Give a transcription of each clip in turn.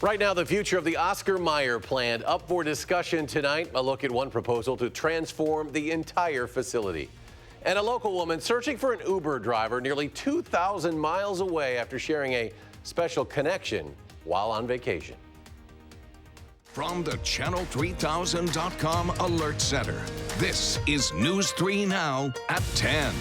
Right now, the future of the Oscar Mayer plant up for discussion tonight. A look at one proposal to transform the entire facility. And a local woman searching for an Uber driver nearly 2,000 miles away after sharing a special connection while on vacation. From the Channel3000.com Alert Center, this is News 3 Now at 10.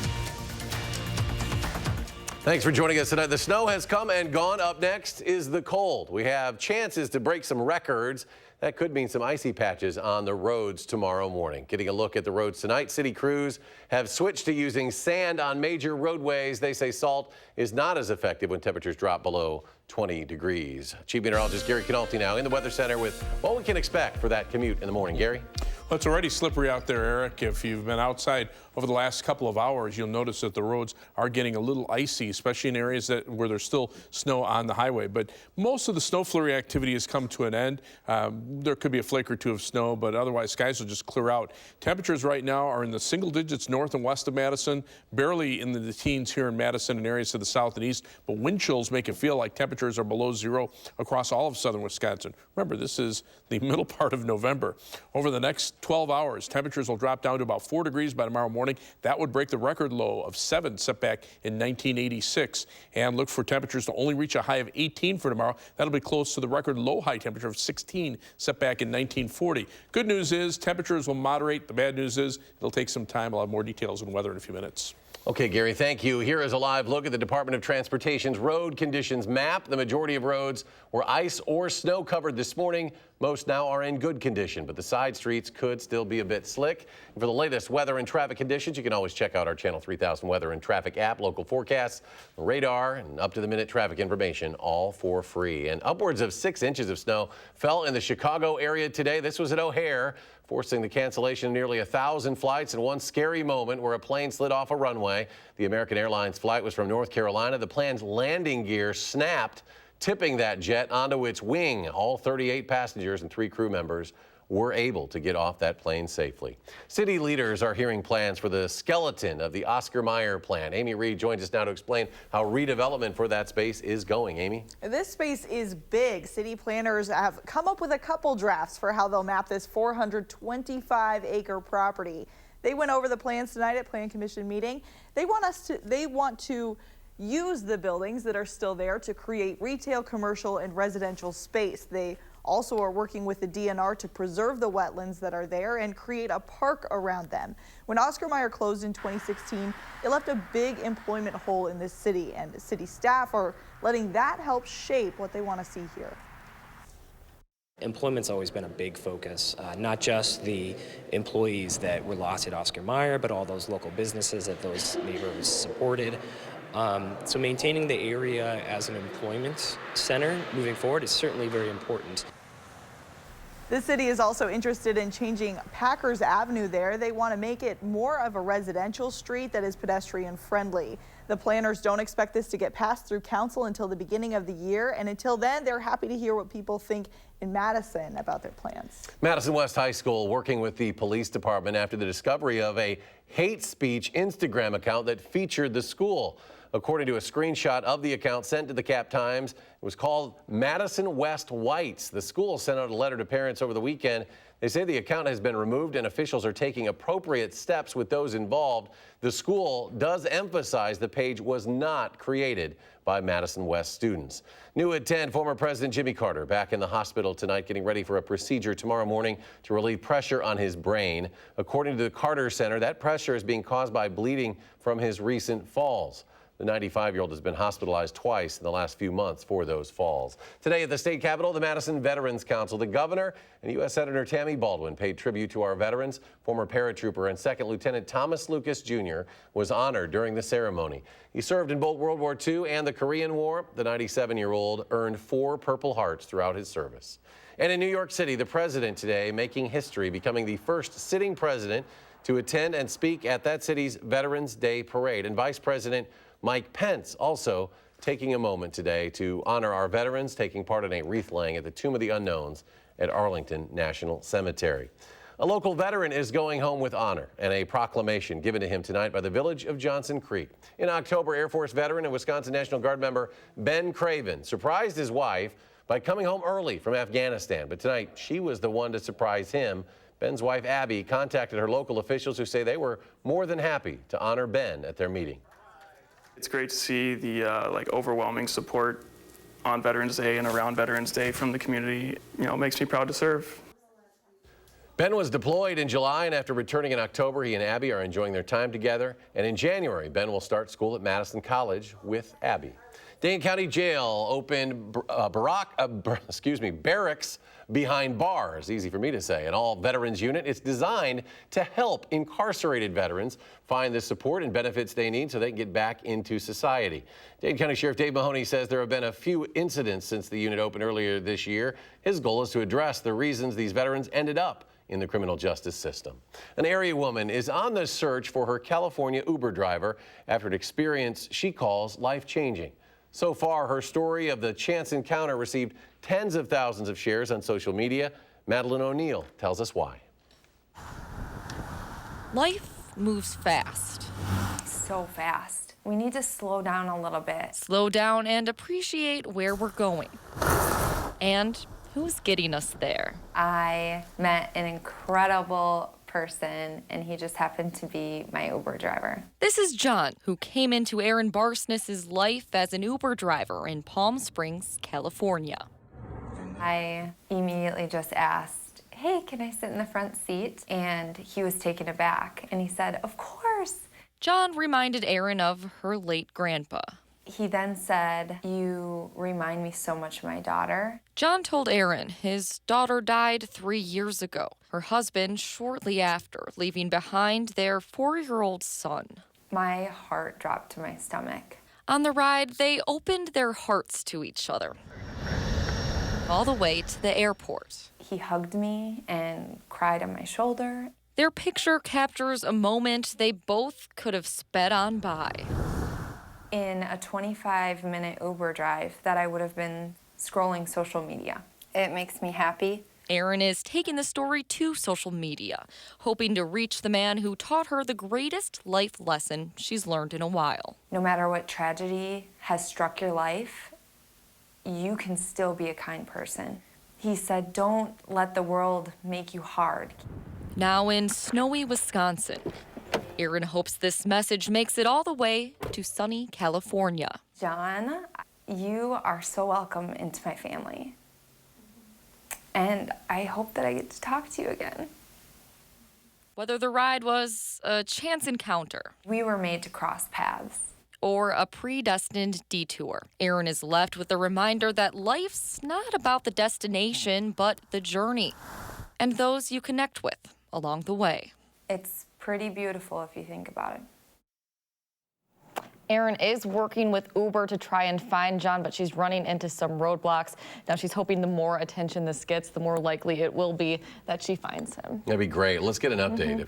Thanks for joining us tonight. The snow has come and gone. Up next is the cold. We have chances to break some records. That could mean some icy patches on the roads tomorrow morning. Getting a look at the roads tonight, city crews have switched to using sand on major roadways. They say salt is not as effective when temperatures drop below 20 degrees. Chief Meteorologist Gary Canalti now in the Weather Center with what we can expect for that commute in the morning. Gary? Well, it's already slippery out there, Eric. If you've been outside over the last couple of hours, you'll notice that the roads are getting a little icy, especially in areas where there's still snow on the highway. But most of the snow flurry activity has come to an end. There could be a flake or two of snow, but otherwise skies will just clear out. Temperatures right now are in the single digits north and west of Madison, barely in the teens here in Madison and areas to the south and east, but wind chills make it feel like temperatures are below zero across all of southern Wisconsin. Remember, this is the middle part of November. Over the next 12 hours, temperatures will drop down to about 4 degrees by tomorrow morning. That would break the record low of 7 set back in 1986. And look for temperatures to only reach a high of 18 for tomorrow. That'll be close to the record low high temperature of 16 set back in 1940. Good news is temperatures will moderate. The bad news is it'll take some time. I'll have more details on weather in a few minutes. Okay, Gary, thank you. Here is a live look at the Department of Transportation's road conditions map. The majority of roads were ice or snow covered this morning. Most now are in good condition, but the side streets could still be a bit slick. And for the latest weather and traffic conditions, you can always check out our Channel 3000 weather and traffic app, local forecasts, radar, and up-to-the-minute traffic information, all for free. And upwards of 6 inches of snow fell in the Chicago area today. This was at O'Hare, forcing the cancellation of nearly 1,000 flights in one scary moment where a plane slid off a runway. The American Airlines flight was from North Carolina. The plane's landing gear snapped, tipping that jet onto its wing. All 38 passengers and 3 crew members were able to get off that plane safely. City leaders are hearing plans for the skeleton of the Oscar Mayer plant. Amy Reed joins us now to explain how redevelopment for that space is going. Amy? This space is big. City planners have come up with a couple drafts for how they'll map this 425-acre property. They went over the plans tonight at Plan Commission meeting. They want to use the buildings that are still there to create retail, commercial, and residential space. They also are working with the DNR to preserve the wetlands that are there and create a park around them. When Oscar Mayer closed in 2016, it left a big employment hole in this city, and the city staff are letting that help shape what they want to see here. Employment's always been a big focus, not just the employees that were lost at Oscar Mayer, but all those local businesses that those neighborhoods supported. So maintaining the area as an employment center moving forward is certainly very important. The city is also interested in changing Packers Avenue there. They want to make it more of a residential street that is pedestrian friendly. The planners don't expect this to get passed through council until the beginning of the year, and until then, they're happy to hear what people think in Madison about their plans. Madison West High School working with the police department after the discovery of a hate speech Instagram account that featured the school. According to a screenshot of the account sent to the Cap Times, it was called Madison West Whites. The school sent out a letter to parents over the weekend. They say the account has been removed and officials are taking appropriate steps with those involved. The school does emphasize the page was not created by Madison West students. New at 10, former President Jimmy Carter back in the hospital tonight, getting ready for a procedure tomorrow morning to relieve pressure on his brain. According to the Carter Center, that pressure is being caused by bleeding from his recent falls. The 95-year-old has been hospitalized twice in the last few months for those falls. Today at the state capitol, the Madison Veterans Council, the governor and U.S. Senator Tammy Baldwin paid tribute to our veterans. Former paratrooper and Second Lieutenant Thomas Lucas Jr. was honored during the ceremony. He served in both World War II and the Korean War. The 97-year-old earned 4 Purple Hearts throughout his service. And in New York City, the president today making history, becoming the first sitting president to attend and speak at that city's Veterans Day Parade. And Vice President Mike Pence also taking a moment today to honor our veterans, taking part in a wreath laying at the Tomb of the Unknowns at Arlington National Cemetery. A local veteran is going home with honor and a proclamation given to him tonight by the village of Johnson Creek. In October, Air Force veteran and Wisconsin National Guard member Ben Craven surprised his wife by coming home early from Afghanistan. But tonight, she was the one to surprise him. Ben's wife, Abby, contacted her local officials who say they were more than happy to honor Ben at their meeting. It's great to see the overwhelming support on Veterans Day and around Veterans Day from the community. It makes me proud to serve. Ben was deployed in July, and after returning in October, he and Abby are enjoying their time together. And in January, Ben will start school at Madison College with Abby. Dane County Jail opened barracks behind bars, easy for me to say, an all-veterans unit. It's designed to help incarcerated veterans find the support and benefits they need so they can get back into society. Dane County Sheriff Dave Mahoney says there have been a few incidents since the unit opened earlier this year. His goal is to address the reasons these veterans ended up in the criminal justice system. An area woman is on the search for her California Uber driver after an experience she calls life-changing. So far, her story of the chance encounter received tens of thousands of shares on social media. Madeline O'Neill tells us why. Life moves fast. So fast. We need to slow down a little bit. Slow down and appreciate where we're going. And who's getting us there. I met an incredible person, and he just happened to be my Uber driver. This is John, who came into Aaron Barsness's life as an Uber driver in Palm Springs, California. I immediately just asked, hey, can I sit in the front seat? And he was taken aback, and he said, of course. John reminded Aaron of her late grandpa. He then said, you remind me so much of my daughter. John told Aaron his daughter died 3 years ago, her husband shortly after, leaving behind their 4-year-old son. My heart dropped to my stomach. On the ride, they opened their hearts to each other, all the way to the airport. He hugged me and cried on my shoulder. Their picture captures a moment they both could have sped on by. In a 25-minute Uber drive that I would have been scrolling social media. It makes me happy. Aaron is taking the story to social media, hoping to reach the man who taught her the greatest life lesson she's learned in a while. No matter what tragedy has struck your life, you can still be a kind person. He said, don't let the world make you hard. Now in snowy Wisconsin, Aaron hopes this message makes it all the way to sunny California. John, you are so welcome into my family. And I hope that I get to talk to you again. Whether the ride was a chance encounter, We were made to cross paths. or a predestined detour, Aaron is left with the reminder that life's not about the destination, but the journey, and those you connect with along the way. It's pretty beautiful if you think about it. Erin is working with Uber to try and find John, but she's running into some roadblocks. Now she's hoping the more attention this gets, the more likely it will be that she finds him. That'd be great. Let's get an update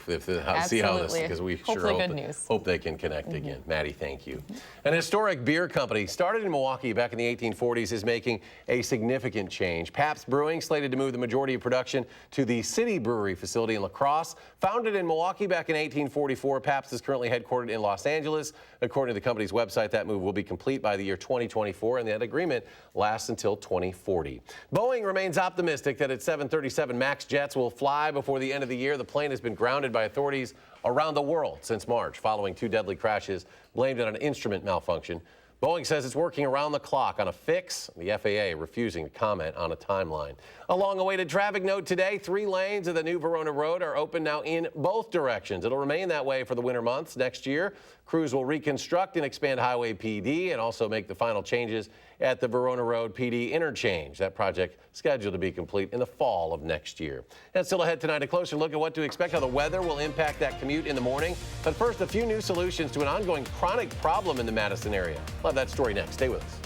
see how this, Absolutely. because we Hopefully sure good news. hope they can connect again. Maddie, thank you. An historic beer company started in Milwaukee back in the 1840s is making a significant change. Pabst Brewing slated to move the majority of production to the City Brewery facility in La Crosse. Founded in Milwaukee back in 1844, Pabst is currently headquartered in Los Angeles. According to the company's website, that move will be complete by the year 2024, and that agreement lasts until 2040. Boeing remains optimistic that its 737 MAX jets will fly before the end of the year. The plane has been grounded by authorities around the world since March, following 2 deadly crashes blamed on an instrument malfunction. Boeing says it's working around the clock on a fix, the FAA refusing to comment on a timeline. A long-awaited traffic note today. 3 lanes of the new Verona Road are open now in both directions. It'll remain that way for the winter months. Next year, crews will reconstruct and expand Highway PD and also make the final changes at the Verona Road PD interchange. That project scheduled to be complete in the fall of next year. And still ahead tonight, a closer look at what to expect, how the weather will impact that commute in the morning. But first, a few new solutions to an ongoing chronic problem in the Madison area. We'll have that story next. Stay with us.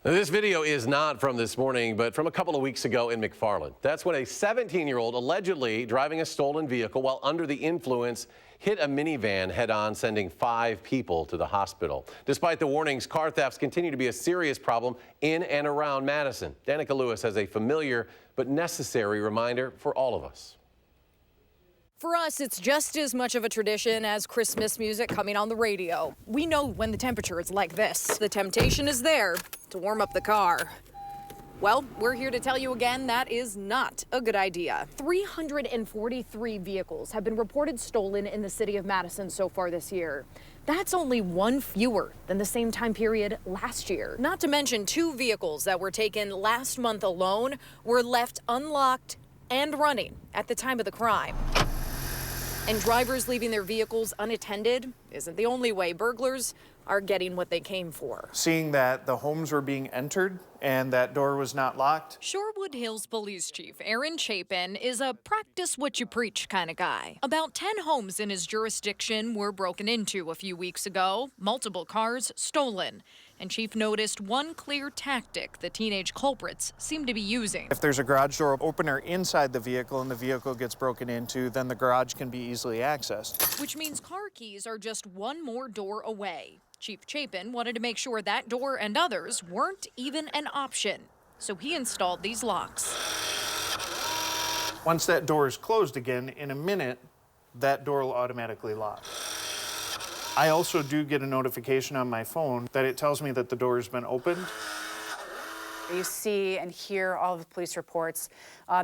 Now, this video is not from this morning, but from a couple of weeks ago in McFarland. That's when a 17-year-old allegedly driving a stolen vehicle while under the influence hit a minivan head-on, sending 5 people to the hospital. Despite the warnings, car thefts continue to be a serious problem in and around Madison. Danica Lewis has a familiar but necessary reminder for all of us. For us, it's just as much of a tradition as Christmas music coming on the radio. We know when the temperature is like this. The temptation is there to warm up the car. Well, we're here to tell you again that is not a good idea. 343 vehicles have been reported stolen in the city of Madison so far this year. That's only 1 fewer than the same time period last year. Not to mention 2 vehicles that were taken last month alone were left unlocked and running at the time of the crime. And drivers leaving their vehicles unattended isn't the only way burglars are getting what they came for. Seeing that the homes were being entered and that door was not locked. Shorewood Hills Police Chief Aaron Chapin is a practice what you preach kind of guy. About 10 homes in his jurisdiction were broken into a few weeks ago, multiple cars stolen. And Chief noticed one clear tactic the teenage culprits seem to be using. If there's a garage door opener inside the vehicle and the vehicle gets broken into, then the garage can be easily accessed. Which means car keys are just one more door away. Chief Chapin wanted to make sure that door and others weren't even an option. So he installed these locks. Once that door is closed again, in a minute, that door will automatically lock. I also do get a notification on my phone that it tells me that the door has been opened. You see and hear all of the police reports,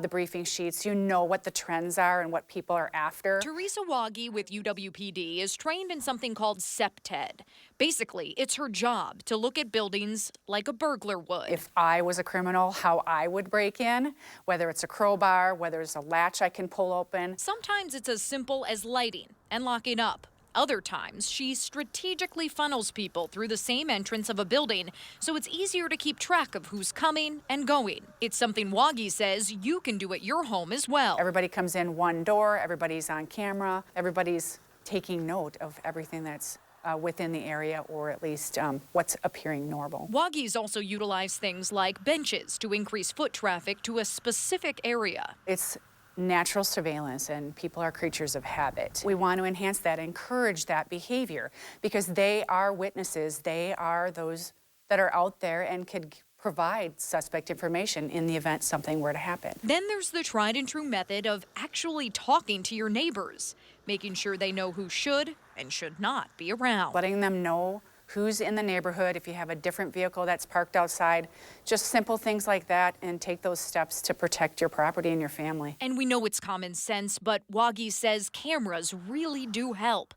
the briefing sheets. You know what the trends are and what people are after. Teresa Waggy with UWPD is trained in something called SEPTED. Basically, it's her job to look at buildings like a burglar would. If I was a criminal, how I would break in, whether it's a crowbar, whether it's a latch I can pull open. Sometimes it's as simple as lighting and locking up. Other times, she strategically funnels people through the same entrance of a building so it's easier to keep track of who's coming and going. It's something Waggy says you can do at your home as well. Everybody comes in one door, everybody's on camera, everybody's taking note of everything that's within the area, or at least what's appearing normal. Waggy's also utilized things like benches to increase foot traffic to a specific area. It's natural surveillance, and people are creatures of habit. We want to enhance that, encourage that behavior, because they are witnesses. They are those that are out there and could provide suspect information in the event something were to happen. Then there's the tried and true method of actually talking to your neighbors, making sure they know who should and should not be around. Letting them know who's in the neighborhood, if you have a different vehicle that's parked outside, just simple things like that, and take those steps to protect your property and your family. And we know it's common sense, but Waggy says cameras really do help.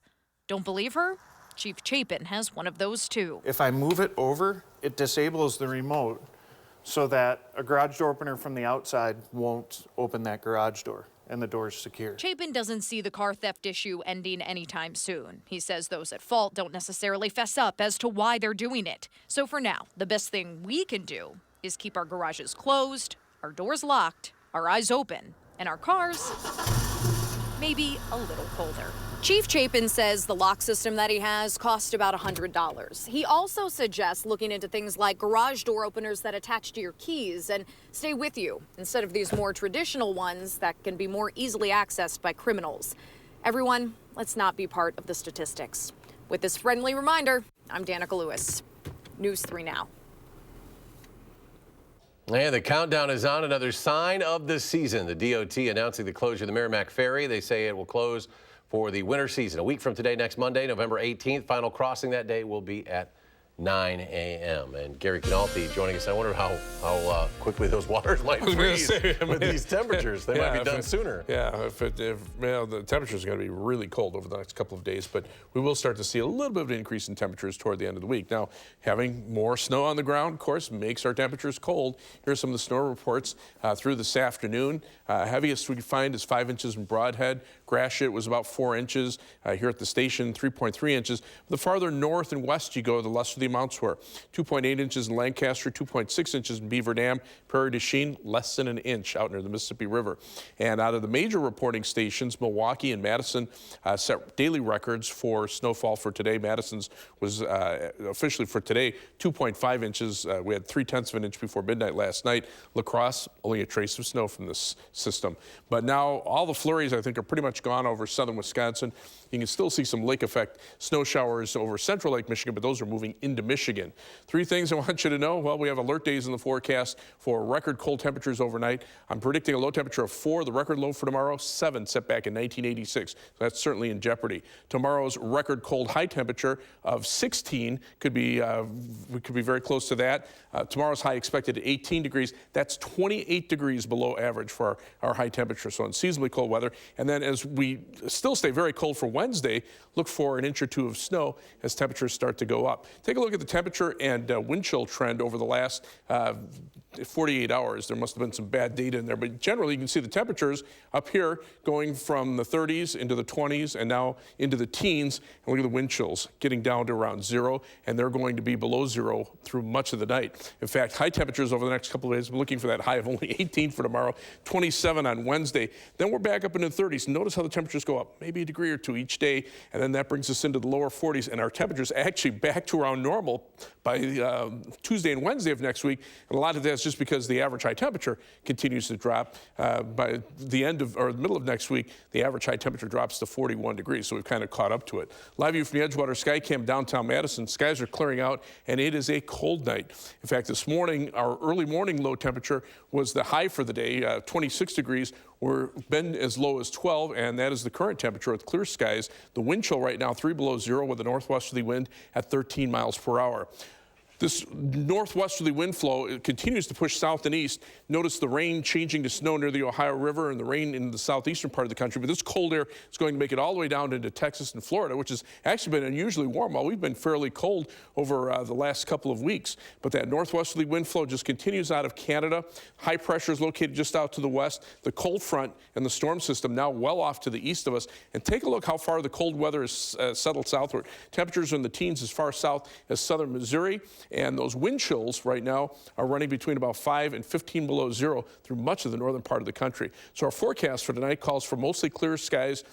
Don't believe her? Chief Chapin has one of those too. If I move it over, it disables the remote so that a garage door opener from the outside won't open that garage door, and the door's secure. Chapin doesn't see the car theft issue ending anytime soon. He says those at fault don't necessarily fess up as to why they're doing it. So for now, the best thing we can do is keep our garages closed, our doors locked, our eyes open, and our cars maybe a little colder. Chief Chapin says the lock system that he has cost about $100. He also suggests looking into things like garage door openers that attach to your keys and stay with you instead of these more traditional ones that can be more easily accessed by criminals. Everyone, let's not be part of the statistics. With this friendly reminder, I'm Danica Lewis. News 3 Now. And the countdown is on. Another sign of the season. The DOT announcing the closure of the Merrimack Ferry. They say it will close for the winter season. A week from today, next Monday, November 18th. Final crossing that day will be at 9 a.m. And Gary Canalti joining us. I wonder how quickly those waters might freeze with these temperatures. They might be done sooner. Yeah, the temperatures are going to be really cold over the next couple of days, but we will start to see a little bit of an increase in temperatures toward the end of the week. Now, having more snow on the ground, of course, makes our temperatures cold. Here's some of the snow reports through this afternoon. Heaviest we find is 5 inches in Broadhead. Gratiot was about 4 inches. Here at the station, 3.3 inches. The farther north and west you go, the lesser the amounts were. 2.8 inches in Lancaster, 2.6 inches in Beaver Dam, Prairie du Chien, less than an inch out near the Mississippi River. And out of the major reporting stations, Milwaukee and Madison set daily records for snowfall for today. Madison's was officially for today 2.5 inches. We had 0.3 of an inch before midnight last night. La Crosse, only a trace of snow from this system. But now all the flurries, I think, are pretty much gone over southern Wisconsin. You can still see some lake effect snow showers over central Lake Michigan, but those are moving into Michigan. 3 things I want you to know. Well, we have alert days in the forecast for record cold temperatures overnight. I'm predicting a low temperature of 4. The record low for tomorrow, 7, set back in 1986. So that's certainly in jeopardy. Tomorrow's record cold high temperature of 16 could be, we could be very close to that. Tomorrow's high expected at 18 degrees. That's 28 degrees below average for our high temperature, so unseasonably cold weather. And then as we still stay very cold for Wednesday, look for an inch or 2 of snow as temperatures start to go up. Take a look at the temperature and wind chill trend over the last 48 hours. There must have been some bad data in there, but generally you can see the temperatures up here going from the 30s into the 20s and now into the teens. And look at the wind chills getting down to around 0, and they're going to be below 0 through much of the night. In fact, high temperatures over the next couple of days, we're looking for that high of only 18 for tomorrow, 27 on Wednesday. Then we're back up into the 30s. Notice how the temperatures go up, maybe a degree or 2 each day, and then that brings us into the lower 40s, and our temperatures actually back to around normal by Tuesday and Wednesday of next week. And a lot of that's just because the average high temperature continues to drop. By the end of, or the middle of next week, the average high temperature drops to 41 degrees, so we've kind of caught up to it. Live view from the Edgewater Sky Cam downtown Madison. Skies are clearing out, and it is a cold night. In fact, this morning, our early morning low temperature was the high for the day, 26 degrees. We're been as low as 12, and that is the current temperature with clear skies. The wind chill right now 3 below 0 with a northwesterly wind at 13 miles per hour. This northwesterly wind flow, it continues to push south and east. Notice the rain changing to snow near the Ohio River and the rain in the southeastern part of the country. But this cold air is going to make it all the way down into Texas and Florida, which has actually been unusually warm. While we've been fairly cold over the last couple of weeks. But that northwesterly wind flow just continues out of Canada. High pressure is located just out to the west. The cold front and the storm system now well off to the east of us. And take a look how far the cold weather is settled southward. Temperatures are in the teens as far south as southern Missouri. And those wind chills right now are running between about 5 and 15 below 0 through much of the northern part of the country. So our forecast for tonight calls for mostly clear skies,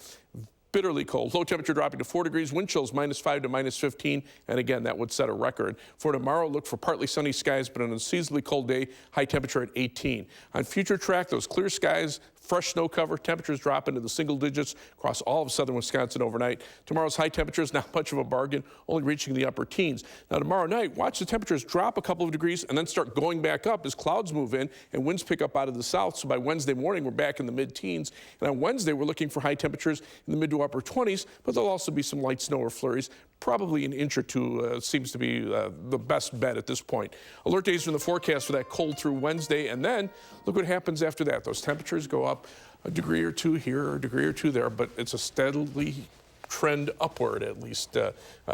bitterly cold. Low temperature dropping to 4 degrees, wind chills -5 to -15, and again, that would set a record. For tomorrow, look for partly sunny skies, but an unseasonably cold day, high temperature at 18. On future track, those clear skies, fresh snow cover, temperatures drop into the single digits across all of southern Wisconsin overnight. Tomorrow's high temperature is not much of a bargain, only reaching the upper teens. Now tomorrow night, watch the temperatures drop a couple of degrees and then start going back up as clouds move in and winds pick up out of the south. So by Wednesday morning, we're back in the mid-teens. And on Wednesday, we're looking for high temperatures in the mid to upper 20s, but there'll also be some light snow or flurries. Probably an inch or 2 seems to be the best bet at this point. Alert days are in the forecast for that cold through Wednesday, and then look what happens after that. Those temperatures go up a degree or 2 here, or a degree or 2 there, but it's a steadily trend upward at least.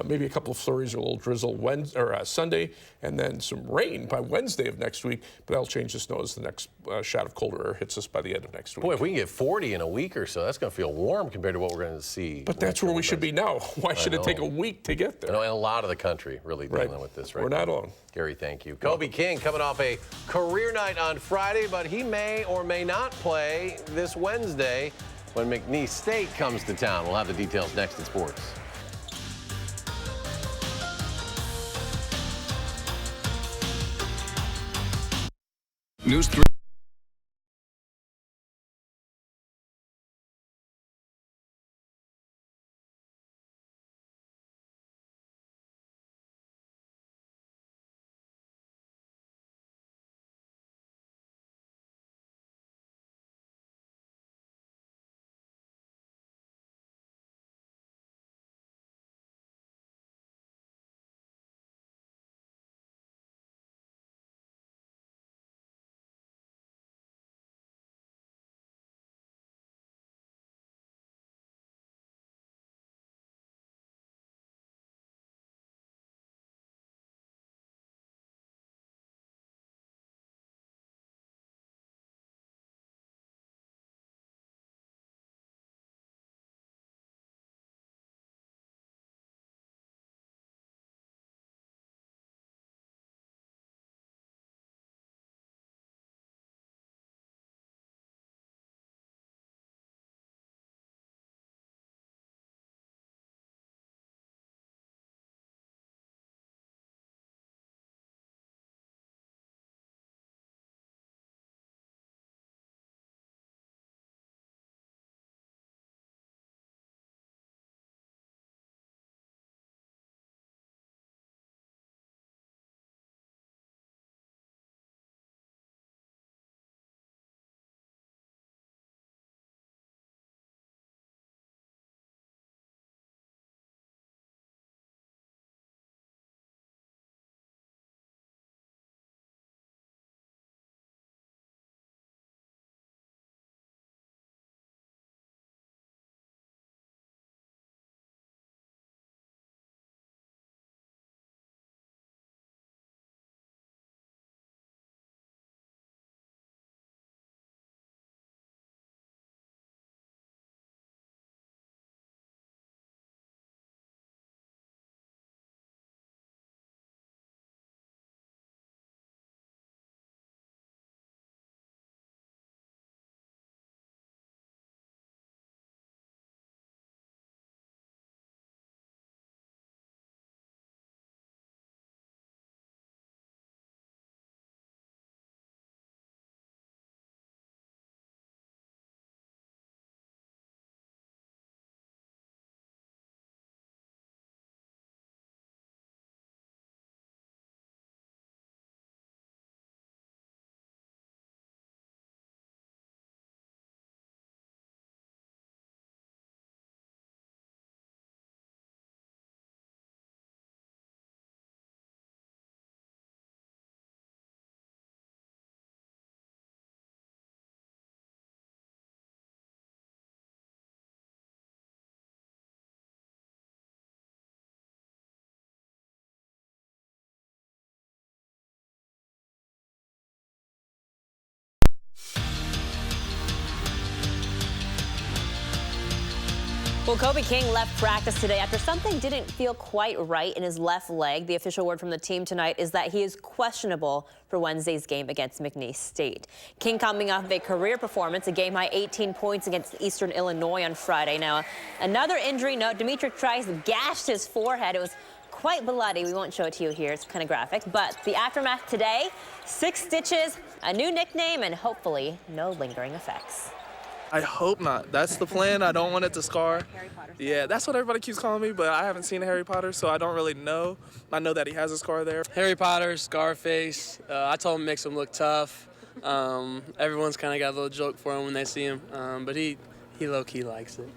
Maybe a couple of flurries or a little drizzle Sunday, and then some rain by Wednesday of next week, but that'll change the snow as the next shot of colder air hits us by the end of next week. Boy, if we can get 40 in a week or so, that's going to feel warm compared to what we're going to see. But that's where we should be now. Why should it take a week to get there? I know, and a lot of the country really dealing with this right now. We're not alone. Gary, thank you. Kobe King coming off a career night on Friday, but he may or may not play this Wednesday when McNeese State comes to town. We'll have the details next in sports. News 3. Well, Kobe King left practice today after something didn't feel quite right in his left leg. The official word from the team tonight is that he is questionable for Wednesday's game against McNeese State. King coming off of a career performance, a game-high 18 points against Eastern Illinois on Friday. Now, another injury note, Dimitri Trice gashed his forehead. It was quite bloody. We won't show it to you here. It's kind of graphic. But the aftermath today, 6 stitches, a new nickname, and hopefully no lingering effects. I hope not. That's the plan. I don't want it to scar. Yeah, that's what everybody keeps calling me, but I haven't seen Harry Potter, so I don't really know. I know that he has a scar there. Harry Potter, Scarface. I told him makes him look tough. Everyone's kind of got a little joke for him when they see him, but he low-key likes it.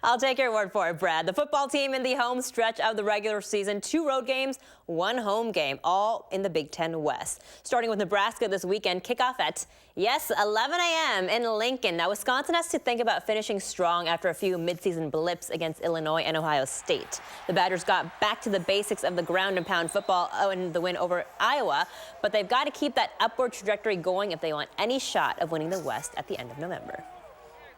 I'll take your word for it, Brad. The football team in the home stretch of the regular season, 2 road games, 1 home game, all in the Big Ten West. Starting with Nebraska this weekend, kickoff at, 11 a.m. in Lincoln. Now, Wisconsin has to think about finishing strong after a few midseason blips against Illinois and Ohio State. The Badgers got back to the basics of the ground and pound football in the win over Iowa, but they've got to keep that upward trajectory going if they want any shot of winning the West at the end of November.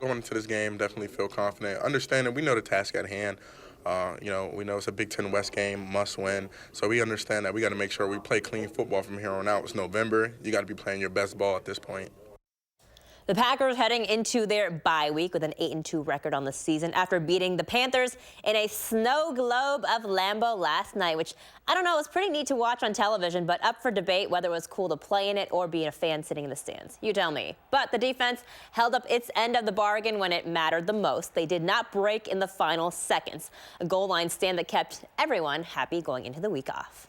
Going into this game, definitely feel confident. Understanding we know the task at hand. We know it's a Big Ten West game, must win. So we understand that we got to make sure we play clean football from here on out. It's November. You got to be playing your best ball at this point. The Packers heading into their bye week with an 8-2 record on the season after beating the Panthers in a snow globe of Lambeau last night, which I don't know, it was pretty neat to watch on television, but up for debate whether it was cool to play in it or be a fan sitting in the stands. You tell me. But the defense held up its end of the bargain when it mattered the most. They did not break in the final seconds. A goal line stand that kept everyone happy going into the week off.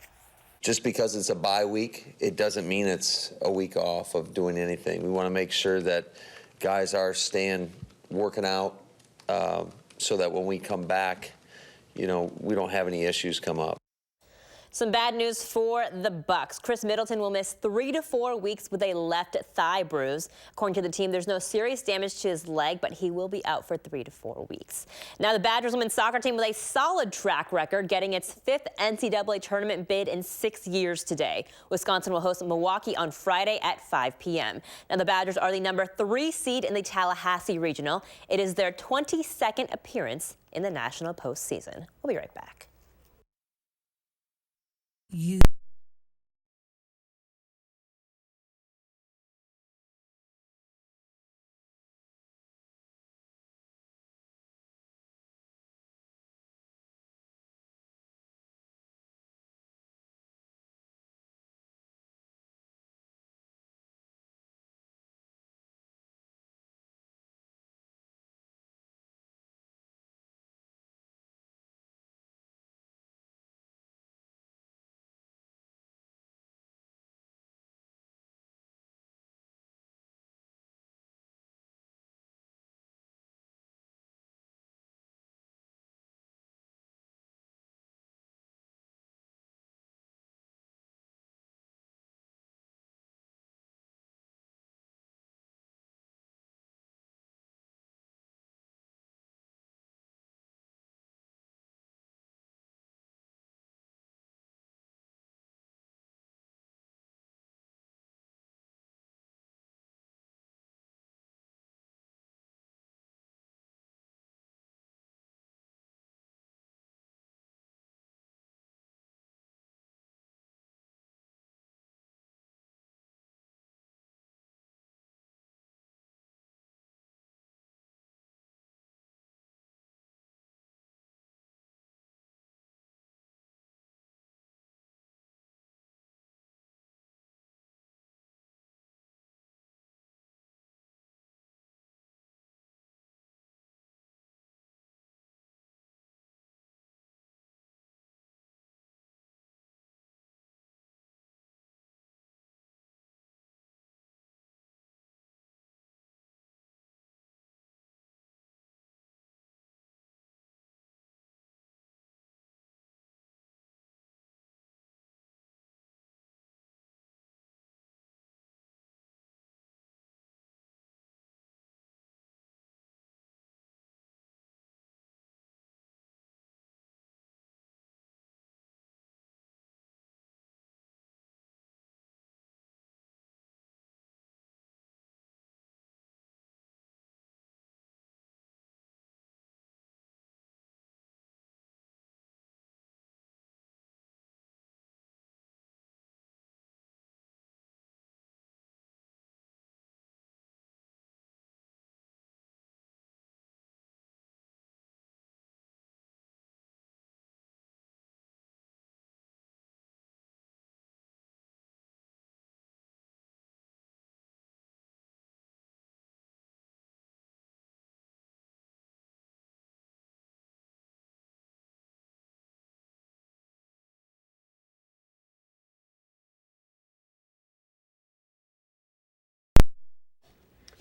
Just because it's a bye week, it doesn't mean it's a week off of doing anything. We want to make sure that guys are staying, working out, so that when we come back, we don't have any issues come up. Some bad news for the Bucks. Chris Middleton will miss 3 to 4 weeks with a left thigh bruise. According to the team, there's no serious damage to his leg, but he will be out for 3 to 4 weeks. Now, the Badgers women's soccer team with a solid track record, getting its 5th NCAA tournament bid in 6 years today. Wisconsin will host Milwaukee on Friday at 5 p.m. Now, the Badgers are the number 3 seed in the Tallahassee Regional. It is their 22nd appearance in the national postseason. We'll be right back.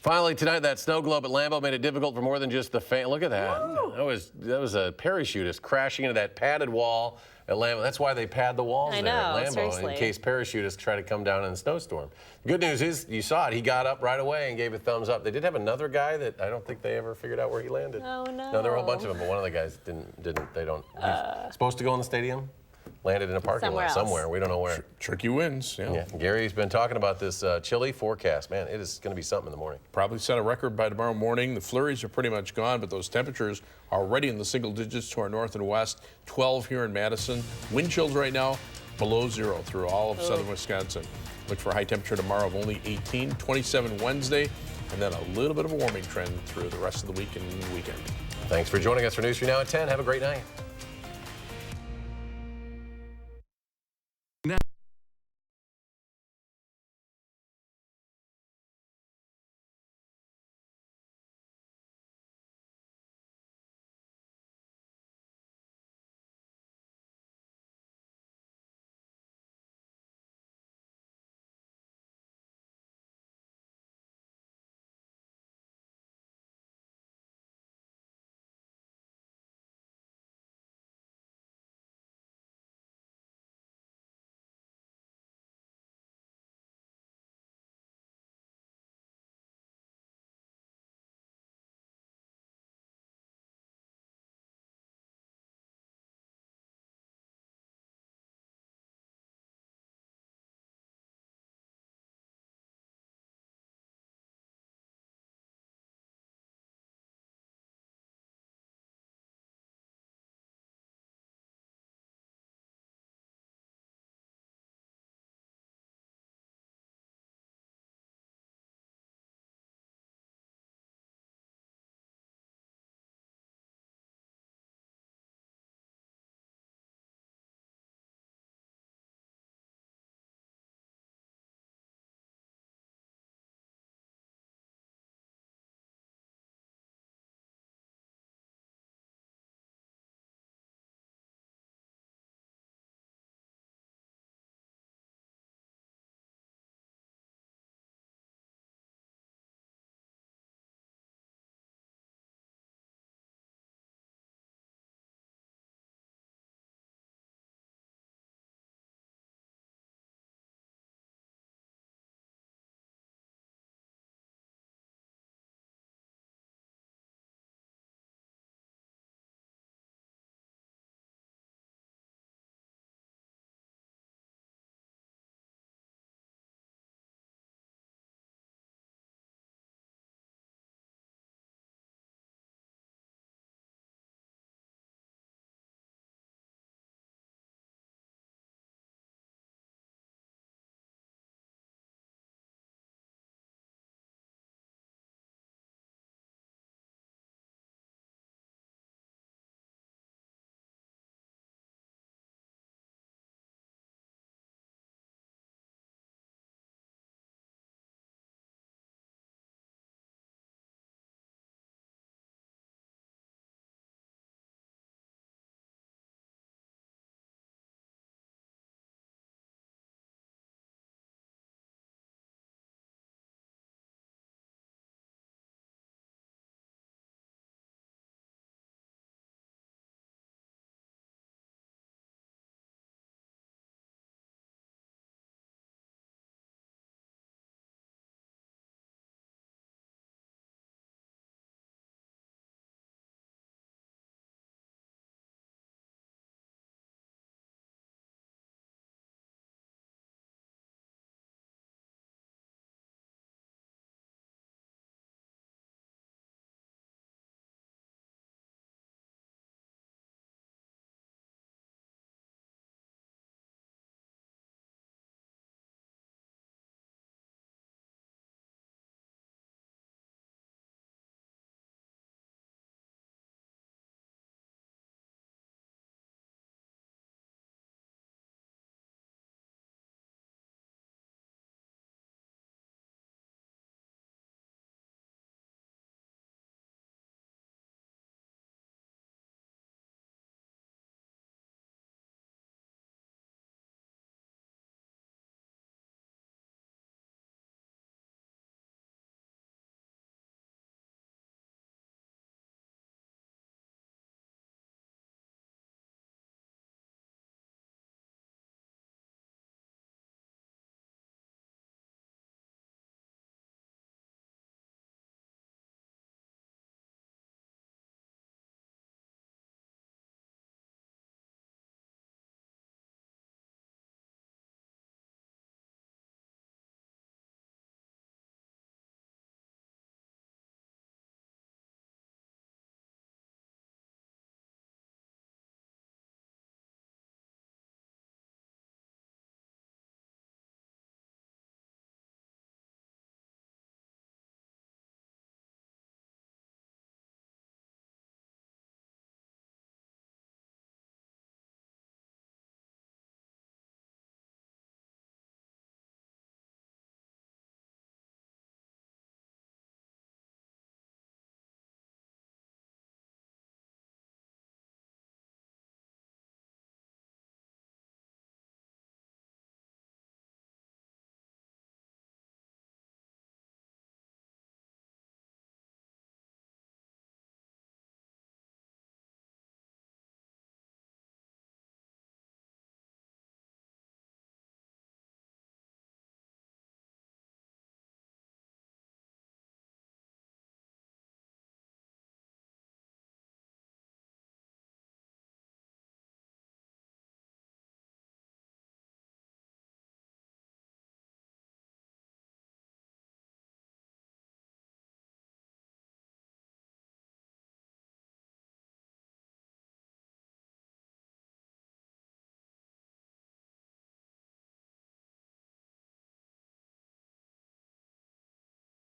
Finally tonight, that snow globe at Lambeau made it difficult for more than just the fan. Look at that. That was a parachutist crashing into that padded wall at Lambeau. That's why they pad the walls I there know, at Lambeau seriously. in case parachutists try to come down in a snowstorm. The good news is you saw it. He got up right away and gave a thumbs up. They did have another guy that I don't think they ever figured out where he landed. Oh no. No, there were a bunch of them, but one of the guys didn't. They don't. He's supposed to go in the stadium. Landed in a parking lot somewhere. We don't know where. Tricky winds. Yeah. Gary's been talking about this chilly forecast. Man, it is going to be something in the morning. Probably set a record by tomorrow morning. The flurries are pretty much gone, but those temperatures are already in the single digits to our north and west. 12 here in Madison. Wind chills right now below 0 through all of southern Wisconsin. Look for a high temperature tomorrow of only 18, 27 Wednesday, and then a little bit of a warming trend through the rest of the week and weekend. Thanks for joining us for News 3 Now at 10. Have a great night.